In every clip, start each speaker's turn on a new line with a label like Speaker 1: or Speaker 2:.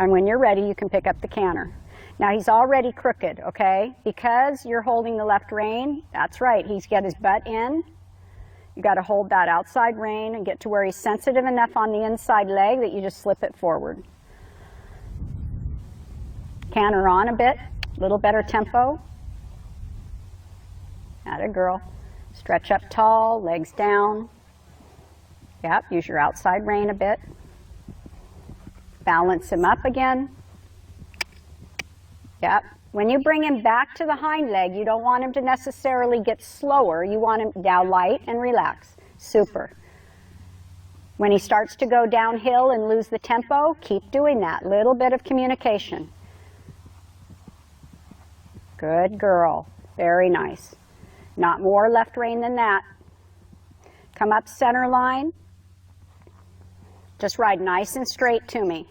Speaker 1: And when you're ready, you can pick up the canter. Now he's already crooked, okay? Because you're holding the left rein, that's right, he's got his butt in. You got to hold that outside rein and get to where he's sensitive enough on the inside leg that you just slip it forward. Canter on a bit, a little better tempo. Atta girl. Stretch up tall, legs down. Yep, use your outside rein a bit. Balance him up again. Yep. When you bring him back to the hind leg, you don't want him to necessarily get slower. You want him now light and relax. Super. When he starts to go downhill and lose the tempo, keep doing that. Little bit of communication. Good girl. Very nice. Not more left rein than that. Come up center line. Just ride nice and straight to me.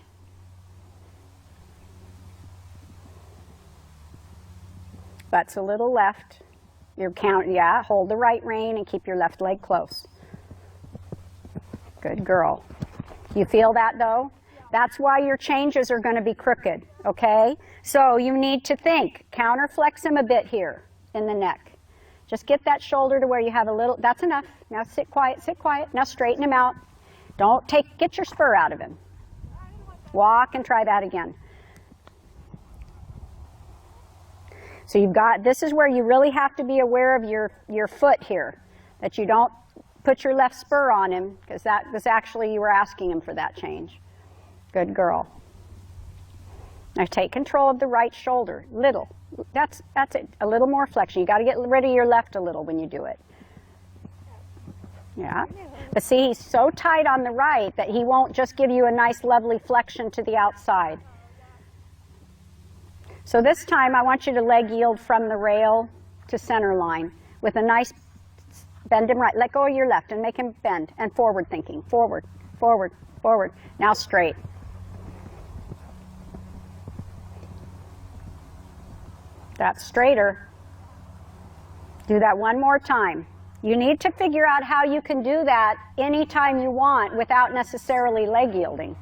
Speaker 1: Butt's a little left. Yeah, hold the right rein and keep your left leg close. Good girl. You feel that though? That's why your changes are going to be crooked, okay? So you need to think. Counterflex him a bit here in the neck. Just get that shoulder to where you have a little, that's enough. Now sit quiet, sit quiet. Now straighten him out. Don't get your spur out of him. Walk and try that again. So you've got, this is where you really have to be aware of your foot here, that you don't put your left spur on him, because that was actually, you were asking him for that change. Good girl. Now take control of the right shoulder, little. That's it, a little more flexion. You got to get rid of your left a little when you do it. Yeah, but see, he's so tight on the right that he won't just give you a nice lovely flexion to the outside. So this time I want you to leg yield from the rail to center line with a nice bend him right. Let go of your left and make him bend and forward thinking. Forward, forward, forward. Now straight. That's straighter. Do that one more time. You need to figure out how you can do that anytime you want without necessarily leg yielding.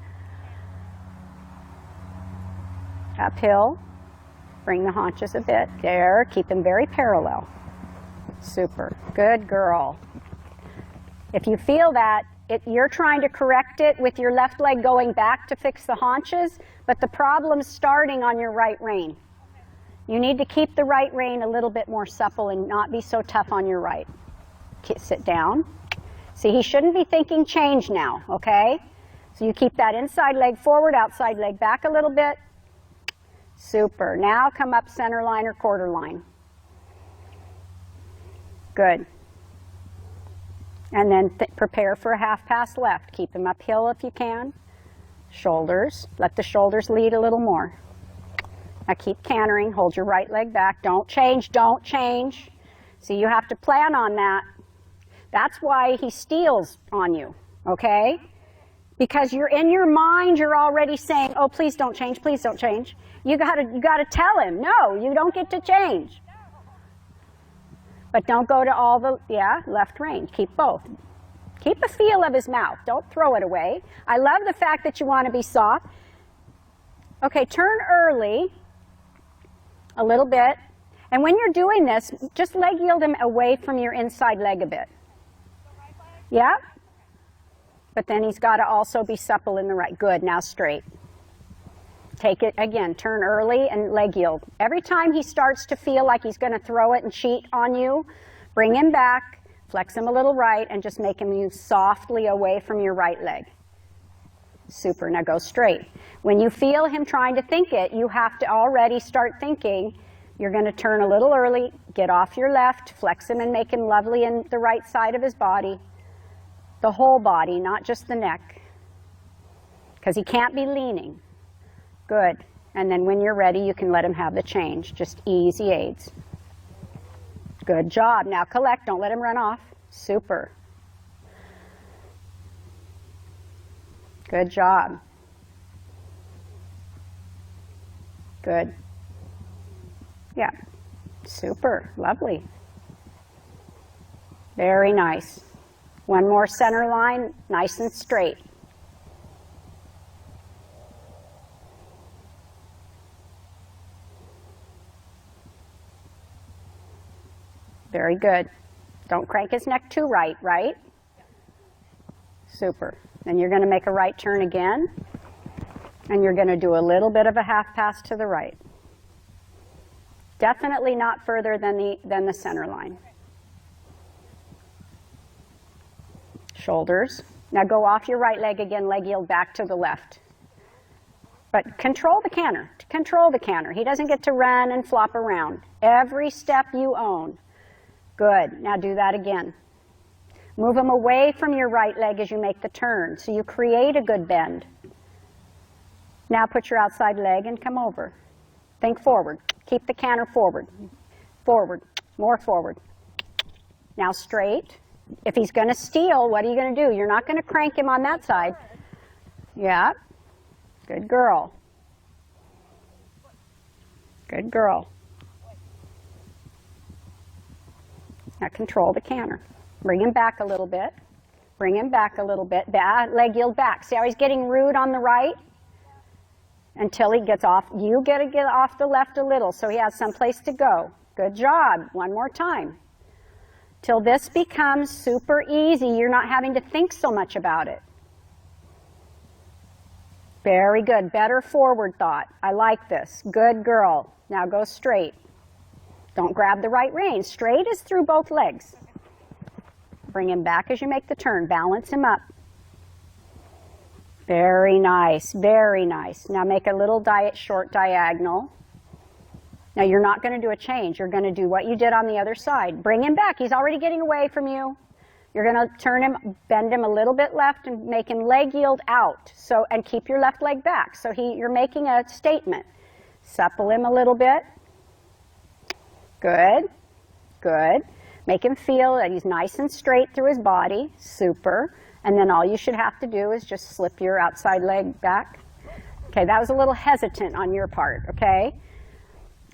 Speaker 1: Uphill. Bring the haunches a bit. There, keep them very parallel. Super. Good girl. If you feel that, you're trying to correct it with your left leg going back to fix the haunches, but the problem's starting on your right rein. You need to keep the right rein a little bit more supple and not be so tough on your right. Sit down. See, he shouldn't be thinking change now, okay? So you keep that inside leg forward, outside leg back a little bit. Super. Now come up center line or quarter line. Good. And then prepare for a half pass left. Keep him uphill if you can. Shoulders. Let the shoulders lead a little more. Now keep cantering. Hold your right leg back. Don't change. Don't change. See, you have to plan on that. That's why he steals on you, okay? Because you're in your mind, you're already saying, oh, please don't change, please don't change. You gotta tell him, no, you don't get to change. But don't go to all the, left rein. Keep both. Keep a feel of his mouth. Don't throw it away. I love the fact that you want to be soft. Okay, turn early a little bit. And when you're doing this, just leg yield him away from your inside leg a bit. Yeah? But then he's got to also be supple in the right. Good, now straight. Take it again, turn early and leg yield. Every time he starts to feel like he's going to throw it and cheat on you, bring him back, flex him a little right, and just make him move softly away from your right leg. Super, now go straight. When you feel him trying to think it, you have to already start thinking, you're going to turn a little early, get off your left, flex him and make him lovely in the right side of his body. The whole body, not just the neck. Because he can't be leaning. Good. And then when you're ready, you can let him have the change. Just easy aids. Good job. Now collect. Don't let him run off. Super. Good job. Good. Yeah. Super. Lovely. Very nice. One more center line, nice and straight. Very good. Don't crank his neck too right, right? Super. Then you're going to make a right turn again, and you're going to do a little bit of a half pass to the right. Definitely not further than the center line. Shoulders. Now go off your right leg again, leg yield back to the left. But control the canter. Control the canter. He doesn't get to run and flop around. Every step you own. Good. Now do that again. Move him away from your right leg as you make the turn, so you create a good bend. Now put your outside leg and come over. Think forward. Keep the canter forward. Forward. More forward. Now straight. If he's going to steal, what are you going to do? You're not going to crank him on that side. Yeah. Good girl. Good girl. Now control the canter. Bring him back a little bit. Bring him back a little bit. Leg yield back. See how he's getting rude on the right? Until he gets off. You got to get off the left a little so he has some place to go. Good job. One more time. Till this becomes super easy. You're not having to think so much about it. Very good. Better forward thought. I like this. Good girl. Now go straight. Don't grab the right rein. Straight is through both legs. Bring him back as you make the turn. Balance him up. Very nice. Very nice. Now make a little short diagonal. Now you're not going to do a change. You're going to do what you did on the other side. Bring him back. He's already getting away from you. You're going to turn him, bend him a little bit left and make him leg yield out. So, and keep your left leg back. So you're making a statement. Supple him a little bit. Good. Good. Make him feel that he's nice and straight through his body. Super. And then all you should have to do is just slip your outside leg back. Okay, that was a little hesitant on your part, okay?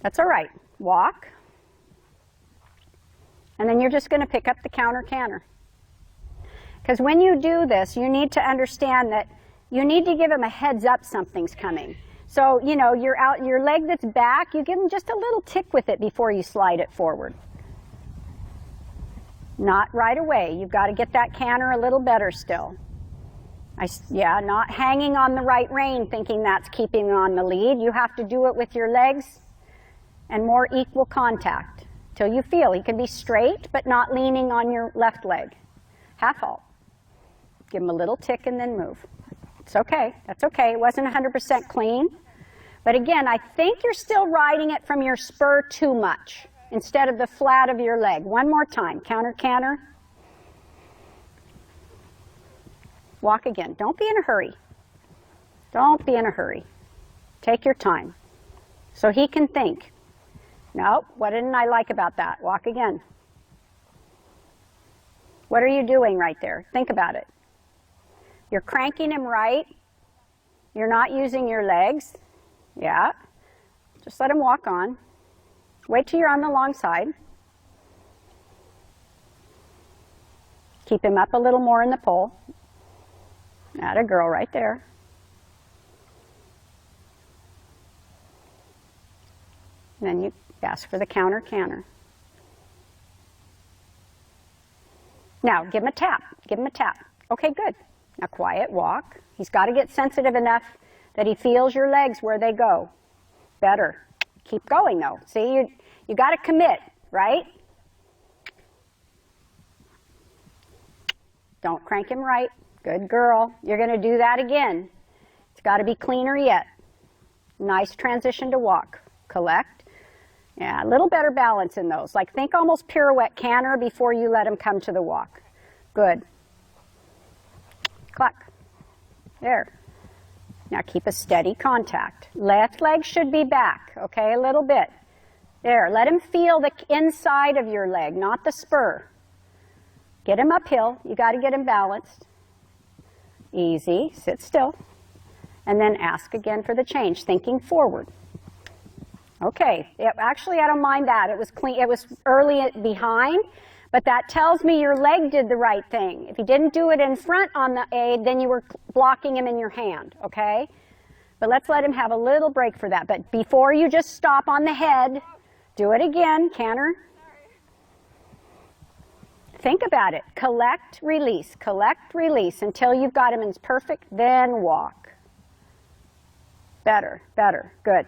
Speaker 1: That's all right. Walk. And then you're just going to pick up the counter canter. Because when you do this, you need to understand that you need to give him a heads up something's coming. So, you know, your leg that's back, you give him just a little tick with it before you slide it forward. Not right away. You've got to get that canter a little better still. Yeah, not hanging on the right rein thinking that's keeping him on the lead. You have to do it with your legs and more equal contact till you feel he can be straight but not leaning on your left leg. Half halt. Give him a little tick and then move. It's okay. That's okay. It wasn't 100% clean. But again, I think you're still riding it from your spur too much instead of the flat of your leg. One more time. Counter, canter. Walk again. Don't be in a hurry. Don't be in a hurry. Take your time so he can think. No, what didn't I like about that? Walk again. What are you doing right there? Think about it. You're cranking him right. You're not using your legs. Yeah. Just let him walk on. Wait till you're on the long side. Keep him up a little more in the pole. Atta girl right there. And then you ask for the counter canter. Now, give him a tap. Give him a tap. Okay, good. Now, quiet walk. He's got to get sensitive enough that he feels your legs where they go. Better. Keep going, though. See, you got to commit, right? Don't crank him right. Good girl. You're going to do that again. It's got to be cleaner yet. Nice transition to walk. Collect. Yeah, a little better balance in those. Like think almost pirouette canter before you let him come to the walk. Good. Cluck. There. Now keep a steady contact. Left leg should be back, okay, a little bit. There, let him feel the inside of your leg, not the spur. Get him uphill. You got to get him balanced. Easy. Sit still. And then ask again for the change, thinking forward. Okay, actually I don't mind that. It was clean. It was early behind, but that tells me your leg did the right thing. If you didn't do it in front on the aid, then you were blocking him in your hand, okay? But let's let him have a little break for that. But before you just stop on the head, do it again, canter. think about it. Collect, release until you've got them in perfect, then walk. Better, better, good.